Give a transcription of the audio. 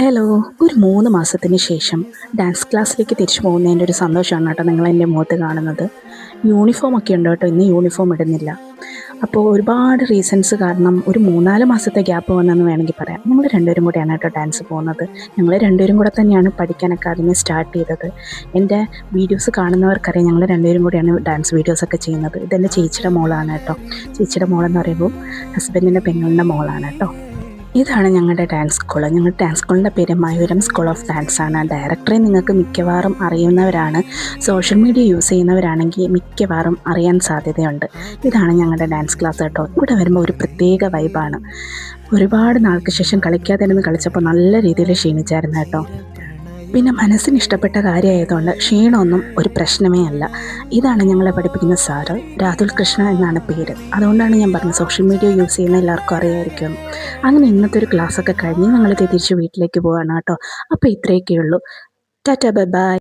Hello. ഒരു 3 മാസത്തിന് ശേഷം ഡാൻസ് ക്ലാസ്സിലേക്ക് തിരിച്ചു പോകുന്നതിൻ്റെ ഒരു സന്തോഷമാണ് കേട്ടോ നിങ്ങളെൻ്റെ മുഖത്ത് കാണുന്നത്. യൂണിഫോമൊക്കെ ഉണ്ട് കേട്ടോ, ഇന്ന് യൂണിഫോം ഇടുന്നില്ല. അപ്പോൾ ഒരുപാട് റീസൺസ് കാരണം ഒരു 3-4 മാസത്തെ ഗ്യാപ്പ് വന്നെന്ന് വേണമെങ്കിൽ പറയാം. ഞങ്ങൾ രണ്ടുപേരും കൂടെയാണ് കേട്ടോ ഡാൻസ് പോകുന്നത്. ഞങ്ങൾ രണ്ടുപേരും കൂടെ തന്നെയാണ് പഠിക്കാനൊക്കെ ആദ്യമേ സ്റ്റാർട്ട് ചെയ്തത്. എൻ്റെ വീഡിയോസ് കാണുന്നവർക്കറിയാം, ഞങ്ങൾ രണ്ടുപേരും കൂടെയാണ് ഡാൻസ് വീഡിയോസൊക്കെ ചെയ്യുന്നത്. ഇതെൻ്റെ ചേച്ചിയുടെ മോളാണ് കേട്ടോ. ചേച്ചിയുടെ മോളെന്ന് പറയുമ്പോൾ ഹസ്ബൻഡിൻ്റെ പെങ്ങളുടെ മോളാണ് കേട്ടോ. ഇതാണ് ഞങ്ങളുടെ ഡാൻസ് സ്കൂൾ. ഞങ്ങളുടെ ഡാൻസ് സ്കൂളിൻ്റെ പേര് മയൂരം സ്കൂൾ ഓഫ് ഡാൻസ് ആണ്. ഡയറക്ടറെ നിങ്ങൾക്ക് മിക്കവാറും അറിയുന്നവരാണ്. സോഷ്യൽ മീഡിയ യൂസ് ചെയ്യുന്നവരാണെങ്കിൽ മിക്കവാറും അറിയാൻ സാധ്യതയുണ്ട്. ഇതാണ് ഞങ്ങളുടെ ഡാൻസ് ക്ലാസ് കേട്ടോ. ഇവിടെ വരുമ്പോൾ ഒരു പ്രത്യേക വൈബാണ്. ഒരുപാട് നാൾക്ക് ശേഷം കളിക്കാതിരുന്ന് കളിച്ചപ്പോൾ നല്ല രീതിയിൽ ക്ഷീണിച്ചായിരുന്നു കേട്ടോ. പിന്നെ മനസ്സിന് ഇഷ്ടപ്പെട്ട കാര്യമായതുകൊണ്ട് ക്ഷീണമൊന്നും ഒരു പ്രശ്നമേ അല്ല. ഇതാണ് ഞങ്ങളെ പഠിപ്പിക്കുന്ന സാറ്, രാഹുൽ കൃഷ്ണ എന്നാണ് പേര്. അതുകൊണ്ടാണ് ഞാൻ പറഞ്ഞത് സോഷ്യൽ മീഡിയ യൂസ് ചെയ്യുന്ന എല്ലാവർക്കും അറിയായിരിക്കും. അങ്ങനെ ഇന്നത്തെ ഒരു ക്ലാസ്സൊക്കെ കഴിഞ്ഞ് ഞങ്ങൾ തിരിച്ച് വീട്ടിലേക്ക് പോവാണ് കേട്ടോ. അപ്പോൾ ഇത്രയൊക്കെയുള്ളൂ. Tata, bye bye.